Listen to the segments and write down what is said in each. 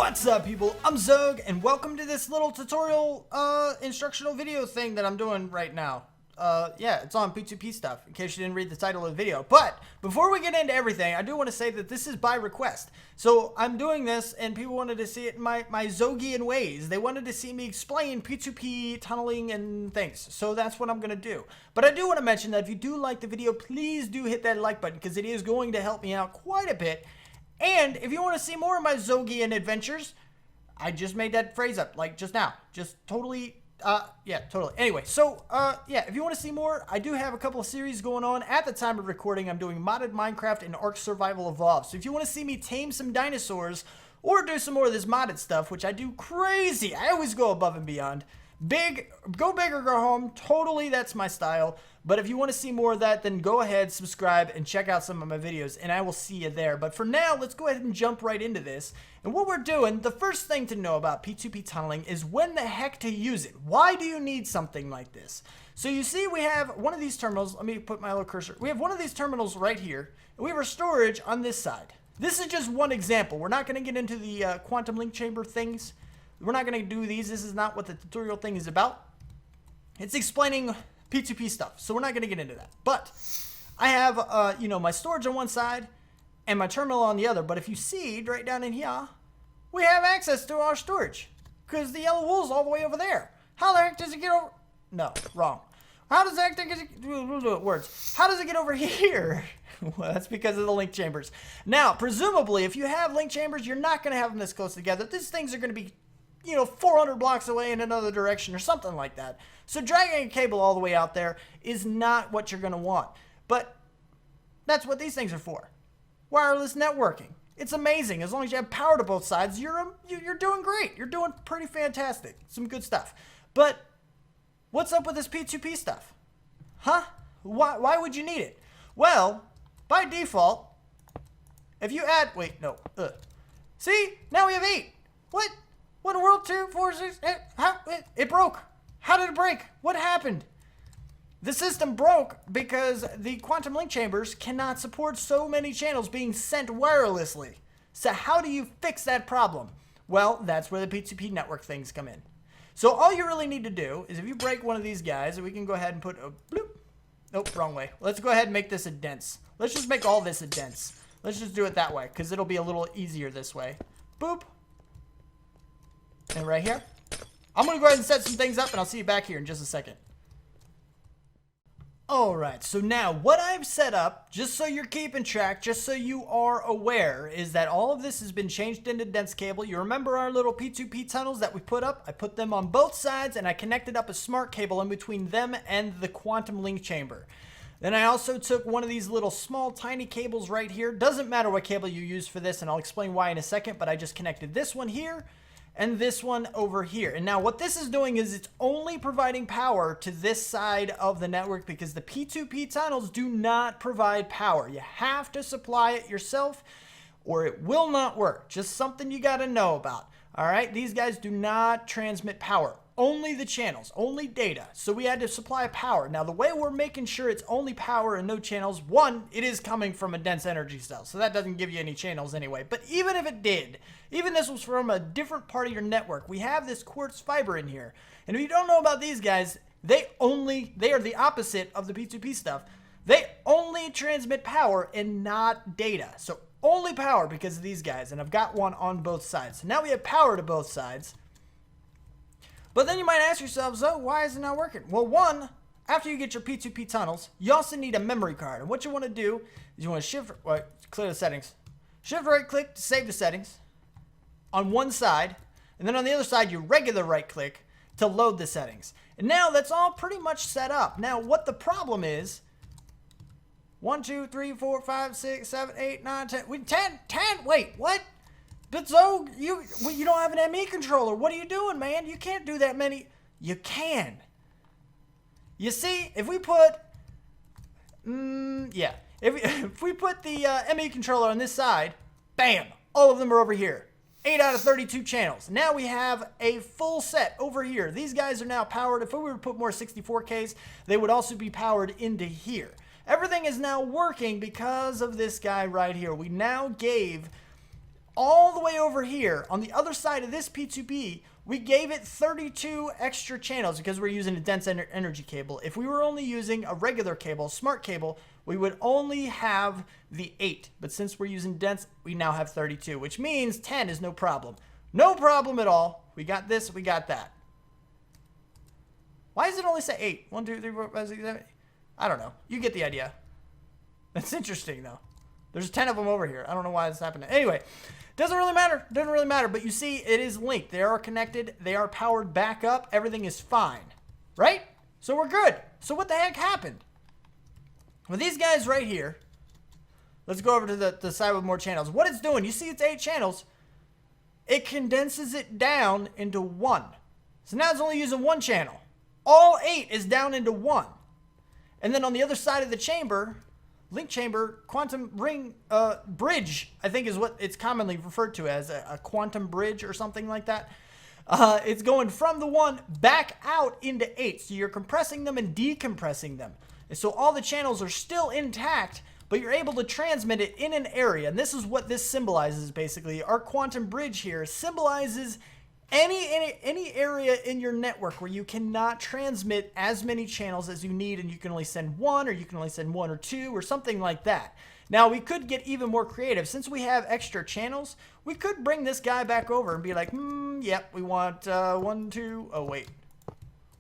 What's up, people? I'm Xogue, and welcome to this little tutorial instructional video thing that I'm doing right now. Yeah, it's on P2P stuff, in case you didn't read the title of the video. But before we get into everything, I do want to say that this is by request. So I'm doing this, and people wanted to see it in my Xogueian ways. They wanted to see me explain P2P tunneling and things. So that's what I'm going to do. But I do want to mention that if you do like the video, please do hit that like button, because it is going to help me out quite a bit. And if you want to see more of my Xogueian adventures, I just made that phrase up, like just now. Just totally, yeah, totally. Anyway, so, yeah, if you want to see more, I do have a couple of series going on. At the time of recording, I'm doing modded Minecraft and Ark Survival Evolved. So if you want to see me tame some dinosaurs or do some more of this modded stuff, which I do crazy, I always go above and beyond. Go big or go home. Totally, that's my style. But if you want to see more of that, then go ahead, subscribe, and check out some of my videos, and I will see you there. But for now, let's go ahead and jump right into this. And what we're doing, the first thing to know about P2P tunneling is when the heck to use it. Why do you need something like this? So you see we have one of these terminals. Let me put my little cursor. We have one of these terminals right here, and we have our storage on this side. This is just one example. We're not going to get into the quantum link chamber things. We're not going to do these. This is not what the tutorial thing is about. It's explaining P2P stuff, so we're not going to get into that. But I have, you know, my storage on one side and my terminal on the other. But if you see right down in here, we have access to our storage because the yellow wool's all the way over there. How the heck does it get over? No, wrong. How does that get words? How does it get over here? Well, that's because of the link chambers. Now, presumably, if you have link chambers, you're not going to have them this close together. These things are going to be, you know, 400 blocks away in another direction or something like that. So dragging a cable all the way out there is not what you're going to want. But that's what these things are for. Wireless networking. It's amazing. As long as you have power to both sides, you're doing great. You're doing pretty fantastic. Some good stuff. But what's up with this P2P stuff? Huh? Why would you need it? Well, by default, if you add... Wait, no. See? Now we have 8. What? What in the world? 2, 4, 6, 8, how? It broke. How did it break? What happened? The system broke because the quantum link chambers cannot support so many channels being sent wirelessly. So how do you fix that problem? Well, that's where the P2P network things come in. So all you really need to do is if you break one of these guys, we can go ahead and put a bloop. Nope, wrong way. Let's go ahead and make this a dense. Let's just make all this a dense. Let's just do it that way because it'll be a little easier this way. Boop. And right here. I'm going to go ahead and set some things up, and I'll see you back here in just a second. Alright, so now what I've set up, just so you're keeping track, just so you are aware, is that all of this has been changed into dense cable. You remember our little P2P tunnels that we put up? I put them on both sides, and I connected up a smart cable in between them and the quantum link chamber. Then I also took one of these little small tiny cables right here. Doesn't matter what cable you use for this, and I'll explain why in a second, but I just connected this one here and this one over here. And now what this is doing is it's only providing power to this side of the network because the P2P tunnels do not provide power. You have to supply it yourself or it will not work. Just something you got to know about. All right, these guys do not transmit power. Only the channels, only data. So we had to supply power. Now the way we're making sure it's only power and no channels, one, it is coming from a dense energy cell. So that doesn't give you any channels anyway. But even if it did, even this was from a different part of your network, we have this quartz fiber in here. And if you don't know about these guys, they are the opposite of the P2P stuff. They only transmit power and not data. So only power because of these guys. And I've got one on both sides. So now we have power to both sides. But then you might ask yourself, so why is it not working? Well, one, after you get your P2P tunnels, you also need a memory card. And what you want to do is you want to clear the settings. Shift right click to save the settings on one side. And then on the other side, you regular right click to load the settings. And now that's all pretty much set up. Now what the problem is, 1, 2, 3, 4, 5, 6, 7, 8, 9, 10. 10. Wait, what? But so you don't have an ME controller. What are you doing, man? You can't do that many. You can. You see, if we put, yeah, if we put the ME controller on this side, bam, all of them are over here. 8 out of 32 channels. Now we have a full set over here. These guys are now powered. If we were to put more 64Ks, they would also be powered into here. Everything is now working because of this guy right here. We now gave all the way over here on the other side of this P2P, we gave it 32 extra channels because we're using a dense energy cable. If we were only using a regular cable, smart cable, we would only have the 8. But since we're using dense, we now have 32, which means 10 is no problem. No problem at all. We got this, we got that. Why does it only say 8? 1, 2, 3, 4, 5, 6, 7. I don't know. You get the idea. That's interesting, though. There's 10 of them over here. I don't know why it's happening. Anyway, doesn't really matter. Doesn't really matter. But you see, it is linked. They are connected. They are powered back up. Everything is fine. Right? So we're good. So what the heck happened? Well, these guys right here. Let's go over to the side with more channels. What it's doing, you see it's 8 channels. It condenses it down into 1. So now it's only using 1 channel. All 8 is down into 1. And then on the other side of the chamber, link chamber, quantum ring bridge, I think is what it's commonly referred to as, a quantum bridge or something like that. It's going from the 1 back out into 8. So you're compressing them and decompressing them. And so all the channels are still intact, but you're able to transmit it in an area. And this is what this symbolizes, basically. Our quantum bridge here symbolizes any area in your network where you cannot transmit as many channels as you need, and you can only send 1, or you can only send 1 or 2, or something like that. Now, we could get even more creative. Since we have extra channels, we could bring this guy back over and be like, yep, we want 1, 2, oh wait.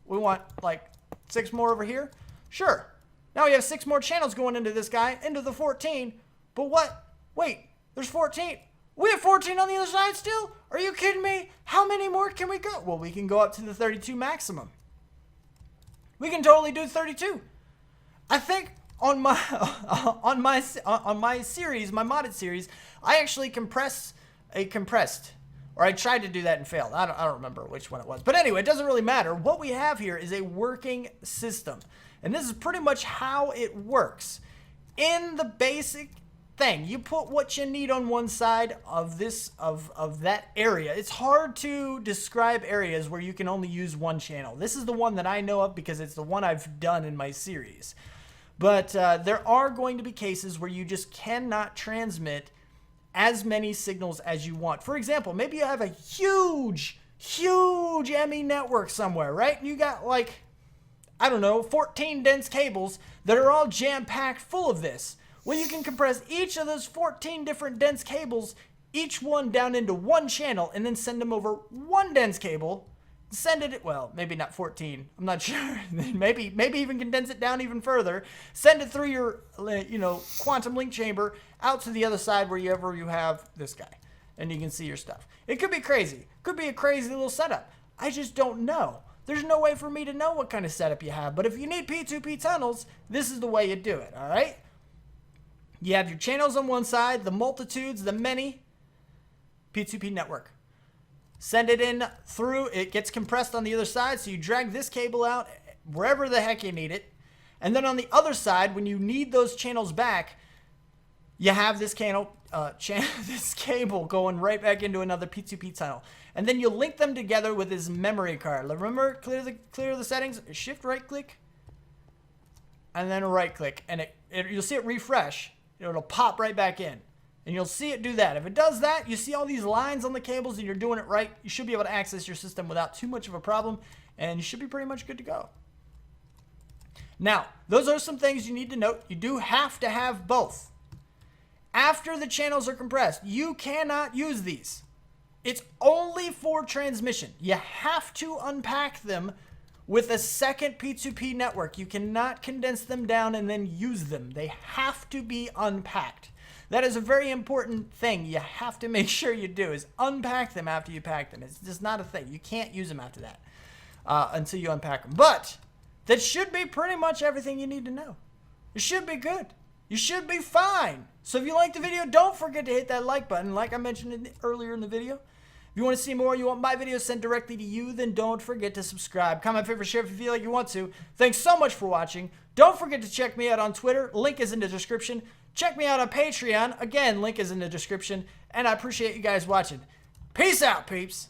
We want like 6 more over here? Sure. Now we have 6 more channels going into this guy, into the 14. But what? Wait, there's 14. We have 14 on the other side still? Are you kidding me? How many more can we go? Well, we can go up to the 32 maximum. We can totally do 32. I think on my series, my modded series, I actually compressed, or I tried to do that and failed. I don't remember which one it was. But anyway, it doesn't really matter. What we have here is a working system. And this is pretty much how it works. In the basic thing, you put what you need on one side of this of that area. It's hard to describe areas where you can only use 1 channel. This is the one that I know of because it's the one I've done in my series. But there are going to be cases where you just cannot transmit as many signals as you want. For example, maybe you have a huge ME network somewhere, right? And you got like, I don't know, 14 dense cables that are all jam-packed full of this. Well, you can compress each of those 14 different dense cables, each one down into 1 channel, and then send them over 1 dense cable. Send it, well, maybe not 14. I'm not sure. maybe even condense it down even further. Send it through your, quantum link chamber out to the other side wherever you have this guy, and you can see your stuff. It could be crazy. Could be a crazy little setup. I just don't know. There's no way for me to know what kind of setup you have. But if you need P2P tunnels, this is the way you do it, all right? You have your channels on one side, the multitudes, the many, P2P network. Send it in through, it gets compressed on the other side, so you drag this cable out wherever the heck you need it. And then on the other side, when you need those channels back, you have this this cable going right back into another P2P tunnel. And then you link them together with this memory card. Remember, clear the settings, shift right click, and then right click. And you'll see it refresh. It'll pop right back in. And you'll see it do that. If it does that, you see all these lines on the cables and you're doing it right, you should be able to access your system without too much of a problem. And you should be pretty much good to go. Now, those are some things you need to note. You do have to have both. After the channels are compressed, you cannot use these. It's only for transmission. You have to unpack them with a second P2P network. You cannot condense them down and then use them. They have to be unpacked. That is a very important thing you have to make sure you do, is unpack them after you pack them. It's just not a thing. You can't use them after that until you unpack them. But that should be pretty much everything you need to know. It should be good. You should be fine. So if you like the video, don't forget to hit that like button like I mentioned earlier in the video. If you want to see more, you want my videos sent directly to you, then don't forget to subscribe. Comment, favorite, share if you feel like you want to. Thanks so much for watching. Don't forget to check me out on Twitter. Link is in the description. Check me out on Patreon. Again, link is in the description. And I appreciate you guys watching. Peace out, peeps.